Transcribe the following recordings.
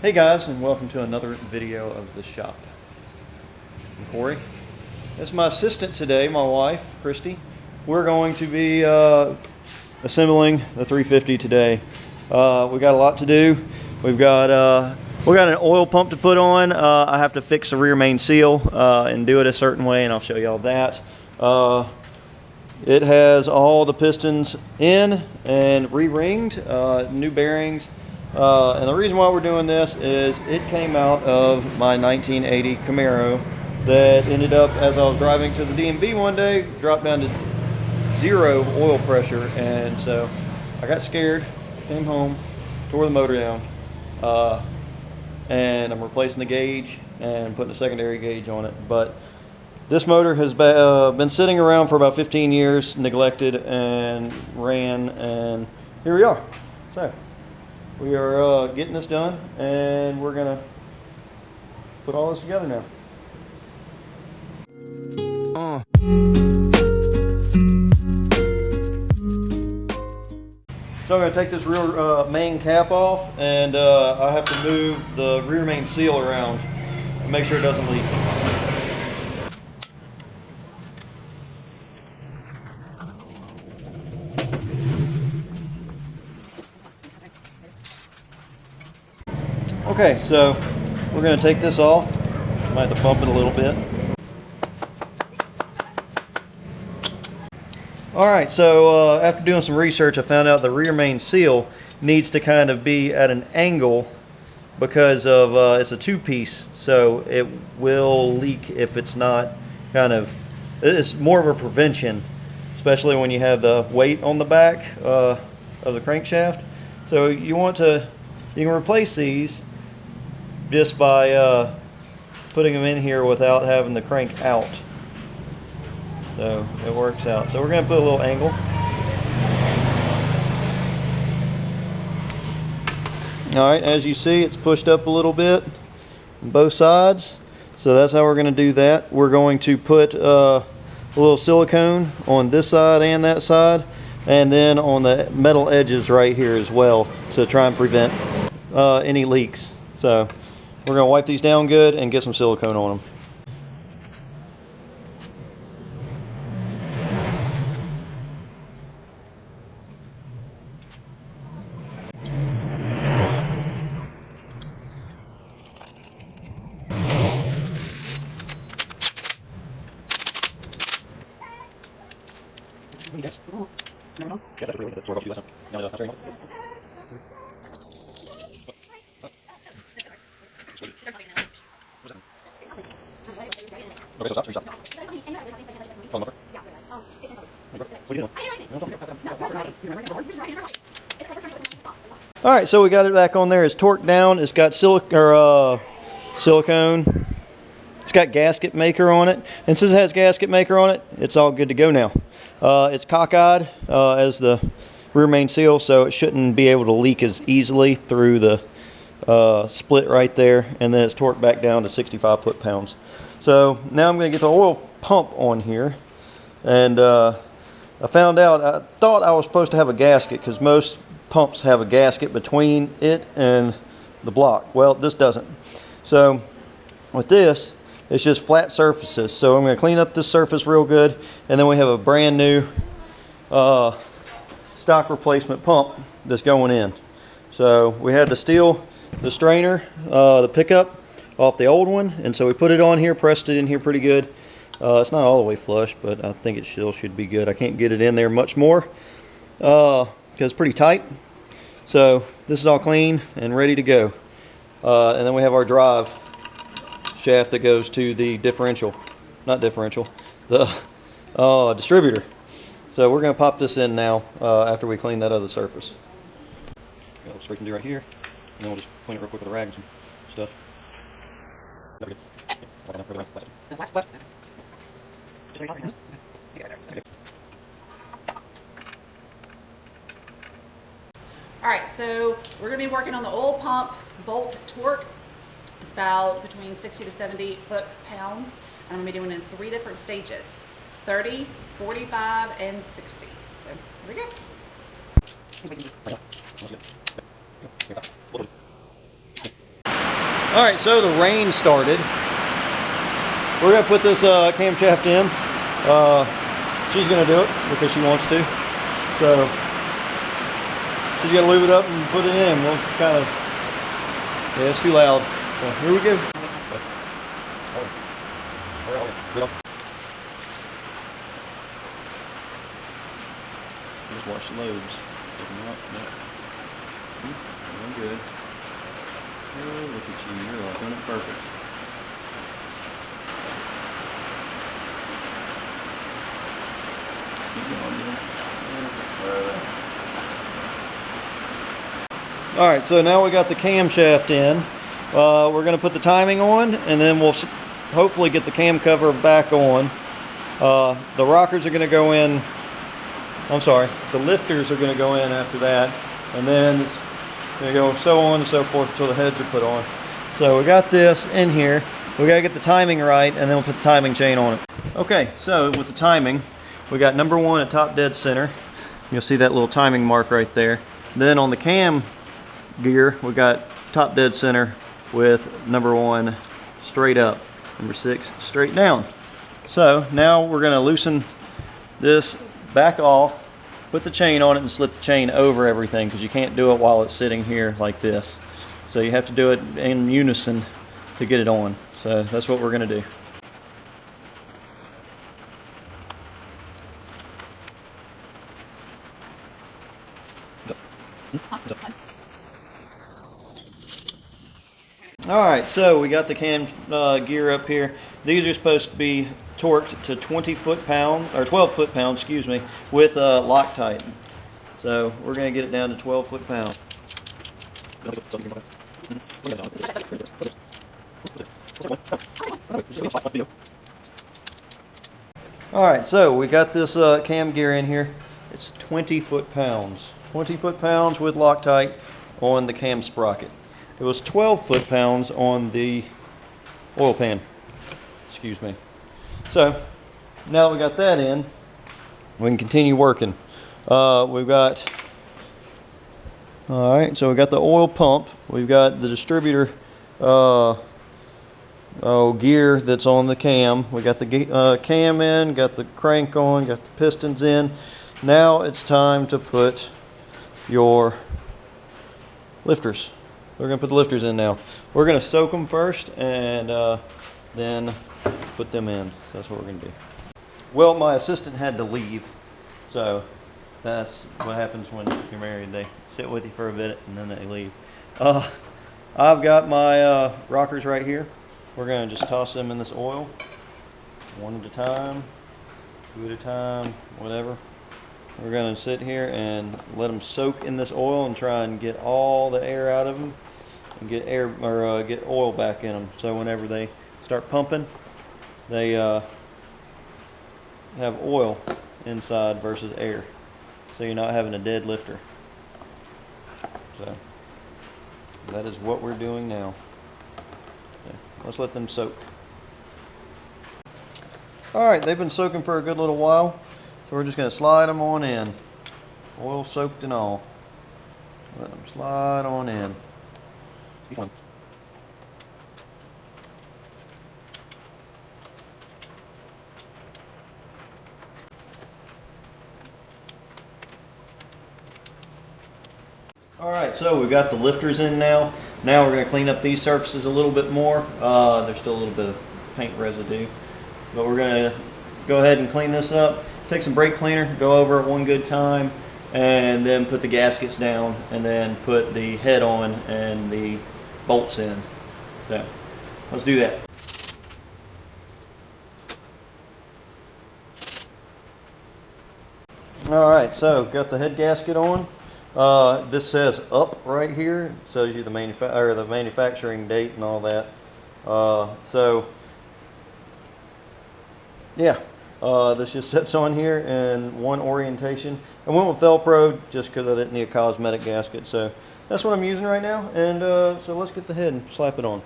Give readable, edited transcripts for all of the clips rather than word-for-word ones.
Hey guys, and welcome to another video of the shop. I'm Corey. This is my assistant today, my wife, Christy. We're going to be assembling the 350 today. We got a lot to do. We got an oil pump to put on. I have to fix the rear main seal and do it a certain way, and I'll show y'all that. It has all the pistons in and re-ringed, new bearings. And the reason why we're doing this is it came out of my 1980 Camaro that ended up, as I was driving to the DMV one day, dropped down to 0 oil pressure, and so I got scared, came home, tore the motor down, and I'm replacing the gauge and putting a secondary gauge on it. But this motor has been sitting around for about 15 years, neglected and ran, and here we are. So we are getting this done, and we're gonna put all this together now. So I'm gonna take this rear main cap off, and I have to move the rear main seal around and make sure it doesn't leak. Okay, so we're going to take this off. Might have to bump it a little bit. Alright, so after doing some research, I found out the rear main seal needs to kind of be at an angle because of it's a two-piece, so it will leak if it's not kind of, it's more of a prevention, especially when you have the weight on the back of the crankshaft. So you can replace these just by putting them in here without having the crank out. So it works out. So we're going to put a little angle. Alright, as you see, it's pushed up a little bit on both sides. So that's how we're going to do that. We're going to put a little silicone on this side and that side, and then on the metal edges right here as well to try and prevent any leaks. So we're going to wipe these down good and get some silicone on them. Alright, so we got it back on there. It's torqued down. It's got silicone. It's got gasket maker on it. And since it has gasket maker on it, it's all good to go now. It's cockeyed as the rear main seal, so it shouldn't be able to leak as easily through the split right there. And then it's torqued back down to 65 foot-pounds. So now I'm going to get the oil pump on here. And I found out, I thought I was supposed to have a gasket because most pumps have a gasket between it and the block. Well, this doesn't. So with this, it's just flat surfaces. So I'm going to clean up this surface real good, and then we have a brand new stock replacement pump that's going in. So we had to steal the strainer, the pickup off the old one, and so we put it on here, pressed it in here pretty good. It's not all the way flush, but I think it still should be good. I can't get it in there much more because it's pretty tight. So this is all clean and ready to go. And then we have our drive shaft that goes to the differential, not differential, the distributor. So we're going to pop this in now after we clean that other surface. Got a straight and do right here, and then we'll just clean it real quick with a rag and some stuff. Alright, so we're going to be working on the oil pump bolt torque. It's about between 60 to 70 foot-pounds. I'm going to be doing it in 3 different stages: 30, 45, and 60. So here we go. All right, so the rain started. We're gonna put this camshaft in. She's gonna do it because she wants to. So she's gonna lube it up and put it in. We'll kind of, yeah, it's too loud. So here we go. Just watch the lobes. Doing good. Oh, look at you. You're all doing it perfect. All right, so now we got the camshaft in. We're going to put the timing on, and then we'll hopefully get the cam cover back on. The rockers are going to go in. I'm sorry, the lifters are going to go in after that, and then it's going to go so on and so forth until the heads are put on. So we got this in here. We got to get the timing right, and then we'll put the timing chain on it. Okay, so with the timing, we got number 1 at top dead center. You'll see that little timing mark right there. Then on the cam gear, we got top dead center with number 1 straight up, number 6 straight down. So now we're going to loosen this back off, put the chain on it, and slip the chain over everything, because you can't do it while it's sitting here like this. So you have to do it in unison to get it on. So that's what we're going to do. Alright, so we got the cam gear up here. These are supposed to be torqued to 20 foot-pound, or 12 foot-pound, excuse me, with Loctite. So we're going to get it down to 12 foot-pound. Alright, so we got this cam gear in here. It's 20 foot-pounds. 20 foot-pounds with Loctite on the cam sprocket. It was 12 foot-pounds on the oil pan. Excuse me. So now that we got that in, we can continue working. We've got, all right, so we got the oil pump. We've got the distributor gear that's on the cam. We got the cam in, got the crank on, got the pistons in. Now it's time to put your lifters. We're going to put the lifters in now. We're going to soak them first and then put them in. So that's what we're going to do. Well, my assistant had to leave. So that's what happens when you're married. They sit with you for a bit and then they leave. I've got my rockers right here. We're going to just toss them in this oil. One at a time, 2 at a time, whatever. We're going to sit here and let them soak in this oil and try and get all the air out of them and get air or get oil back in them. So whenever they start pumping, they have oil inside versus air. So you're not having a dead lifter. So that is what we're doing now. Okay, let's let them soak. All right, they've been soaking for a good little while. So we're just going to slide them on in, oil soaked and all. Let them slide on in. Alright, so we've got the lifters in now. Now we're going to clean up these surfaces a little bit more. There's still a little bit of paint residue. But we're going to go ahead and clean this up. Take some brake cleaner, go over it one good time, and then put the gaskets down, and then put the head on and the bolts in. So let's do that. Alright, so got the head gasket on. This says up right here. It shows you the manufacturing date and all that. So yeah. This just sits on here in one orientation. I went with Velcro just because I didn't need a cosmetic gasket. So that's what I'm using right now. And so let's get the head and slap it on.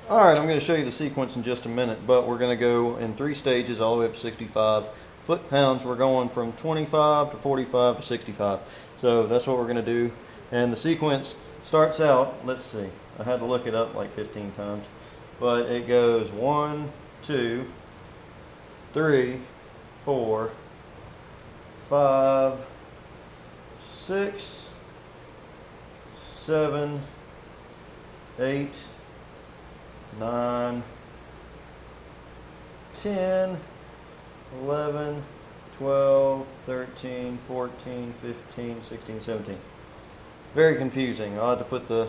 All right, I'm going to show you the sequence in just a minute, but we're going to go in 3 stages all the way up to 65 foot-pounds. We're going from 25 to 45 to 65. So that's what we're going to do. And the sequence starts out, let's see, I had to look it up like 15 times, but it goes 1, 2, 3, 4, 5, 6, 7, 8, 9, 10, 11, 12, 13, 14, 15, 16, 17. Very confusing. I'll have to put the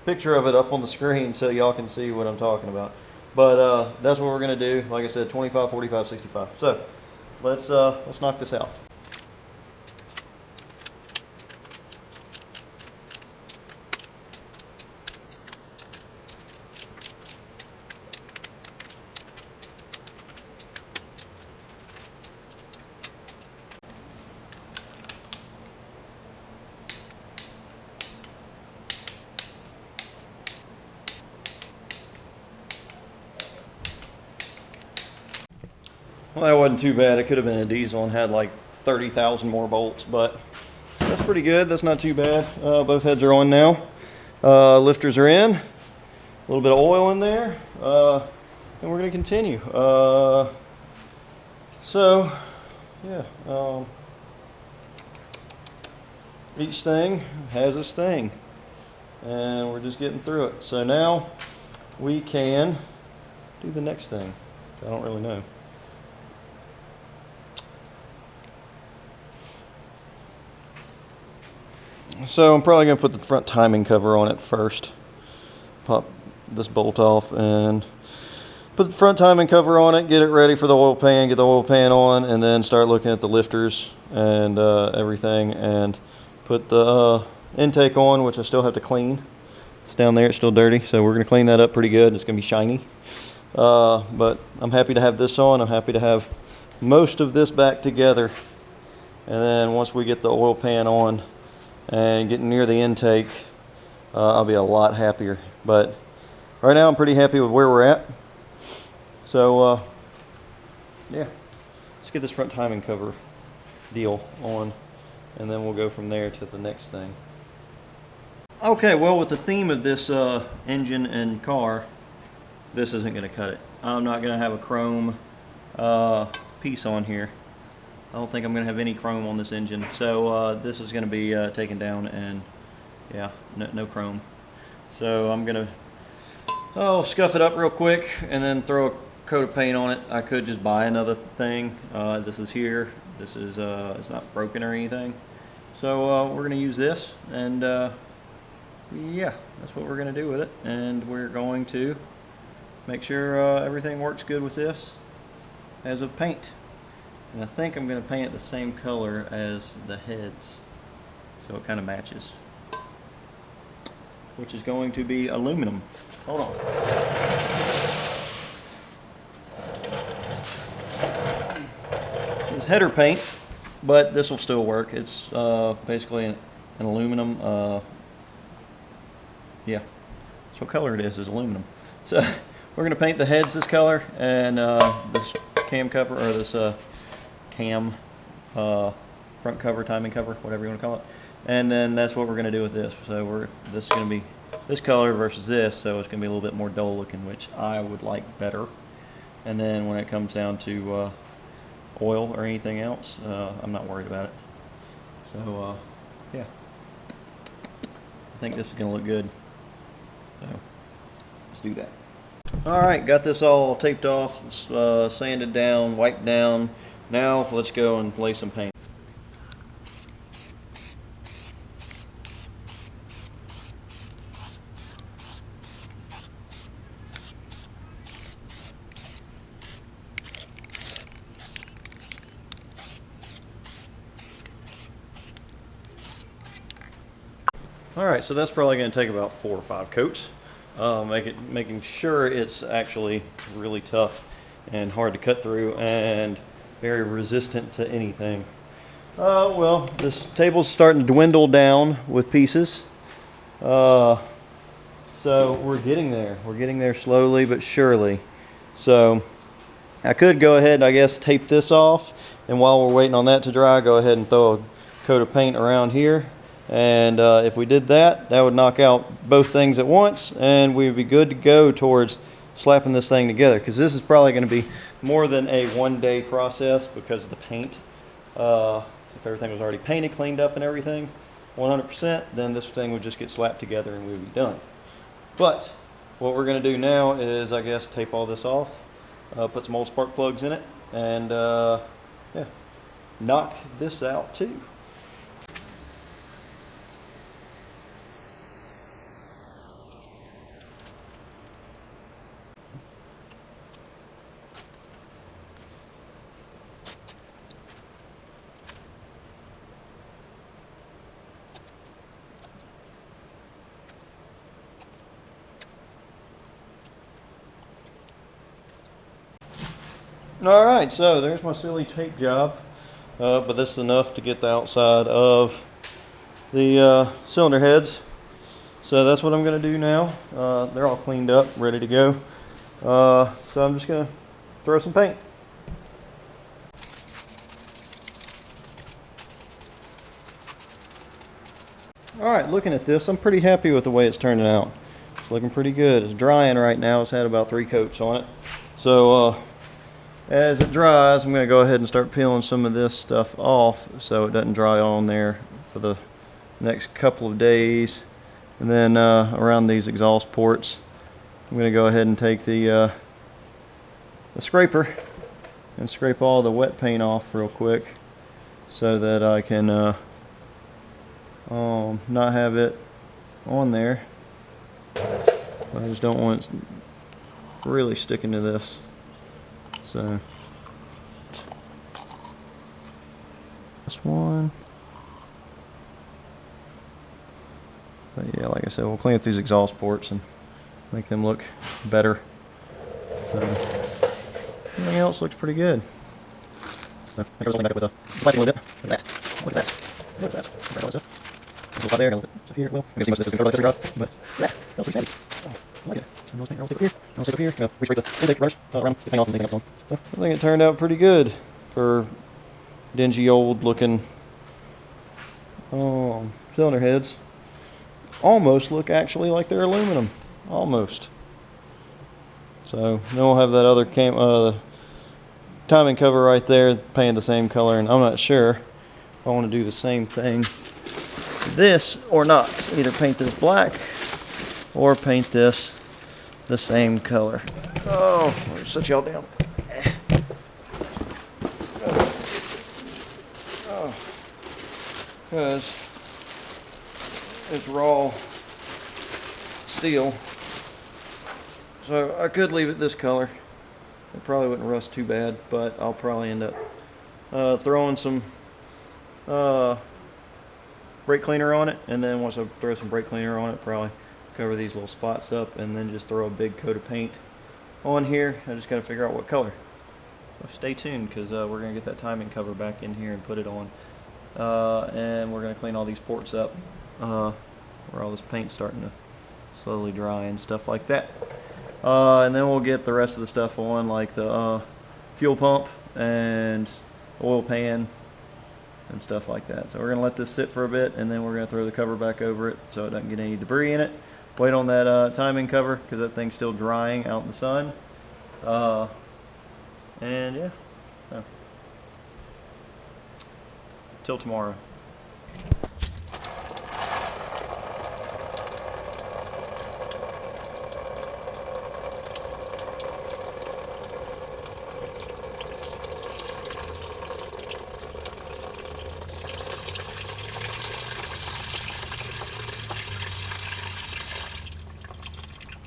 picture of it up on the screen so y'all can see what I'm talking about. But that's what we're going to do. Like I said, 25, 45, 65. So let's knock this out. Well, that wasn't too bad. It could have been a diesel and had like 30,000 more bolts, but that's pretty good. That's not too bad. Both heads are on now. Lifters are in. A little bit of oil in there. And we're going to continue. So, yeah. Each thing has its thing. And we're just getting through it. So now we can do the next thing. I don't really know. So I'm probably going to put the front timing cover on it first. Pop this bolt off and put the front timing cover on it, get it ready for the oil pan, get the oil pan on, and then start looking at the lifters and everything, and put the intake on, which I still have to clean. It's down there, it's still dirty, so we're going to clean that up pretty good. It's going to be shiny. But I'm happy to have this on. I'm happy to have most of this back together. And then once we get the oil pan on and getting near the intake, I'll be a lot happier. But right now I'm pretty happy with where we're at. So yeah, let's get this front timing cover deal on, and then we'll go from there to the next thing. Okay, well, with the theme of this engine and car, this isn't going to cut it. I'm not going to have a chrome piece on here. I don't think I'm going to have any chrome on this engine, so this is going to be taken down, and yeah, no chrome. So I'm going to scuff it up real quick and then throw a coat of paint on it. I could just buy another thing. This is here. This is it's not broken or anything. So we're going to use this, and yeah, that's what we're going to do with it. And we're going to make sure everything works good with this as a paint. And I think I'm going to paint it the same color as the heads, so it kind of matches, which is going to be aluminum. Hold on. It's header paint, but this will still work. It's basically an aluminum, yeah, that's what color it is aluminum. So we're going to paint the heads this color, and this cam cover, or this cam front cover, timing cover, whatever you want to call it. And then that's what we're going to do with this. So this is going to be this color versus this, so it's going to be a little bit more dull looking, which I would like better. And then when it comes down to oil or anything else, I'm not worried about it. So yeah, I think this is going to look good. So let's do that. Alright, got this all taped off, sanded down, wiped down. Now let's go and lay some paint. Alright, so that's probably going to take about 4 or 5 coats. Making sure it's actually really tough and hard to cut through and very resistant to anything. Well, this table's starting to dwindle down with pieces. So we're getting there. We're getting there slowly but surely. So I could go ahead, I guess, tape this off, and while we're waiting on that to dry, go ahead and throw a coat of paint around here. And if we did that, that would knock out both things at once, and we'd be good to go towards slapping this thing together, because this is probably going to be more than a one-day process because of the paint. If everything was already painted, cleaned up and everything 100%, then this thing would just get slapped together and we'd be done. But what we're going to do now is, I guess, tape all this off, put some old spark plugs in it, and yeah, knock this out too. All right, so there's my silly tape job, but this is enough to get the outside of the cylinder heads. So that's what I'm going to do now. They're all cleaned up, ready to go. So I'm just going to throw some paint. All right, looking at this, I'm pretty happy with the way it's turning out. It's looking pretty good. It's drying right now. It's had about 3 coats on it. So as it dries, I'm going to go ahead and start peeling some of this stuff off so it doesn't dry on there for the next couple of days. And then around these exhaust ports, I'm going to go ahead and take the scraper and scrape all the wet paint off real quick so that I can not have it on there. I just don't want it really sticking to this. So this one, but yeah, like I said, we'll clean up these exhaust ports and make them look better. Everything else looks pretty good. So I can back up with a flashing a little bit. Look at that! Look at that! Look at that! Look at that! A little there, a little bit here. Well, I can see most of this is going to cover like but that looks pretty heavy. I like it. I'll take up here. I'll take up here. Reach the intake runners around the thing off and take it up. So I think it turned out pretty good for dingy old looking cylinder heads. Almost look actually like they're aluminum. Almost. So then we'll have that other the timing cover right there painted the same color, and I'm not sure if I want to do the same thing this or not. Either paint this black or paint this the same color. Oh, let me set y'all down. Oh, because it's raw steel, so I could leave it this color. It probably wouldn't rust too bad, but I'll probably end up throwing some brake cleaner on it, and then once I throw some brake cleaner on it, probably cover these little spots up and then just throw a big coat of paint on here. I just got to figure out what color. So stay tuned, because we're going to get that timing cover back in here and put it on, and we're going to clean all these ports up where all this paint's starting to slowly dry and stuff like that. And then we'll get the rest of the stuff on, like the fuel pump and oil pan and stuff like that. So we're going to let this sit for a bit, and then we're going to throw the cover back over it so it doesn't get any debris in it. Wait on that timing cover, because that thing's still drying out in the sun. And yeah, so till tomorrow.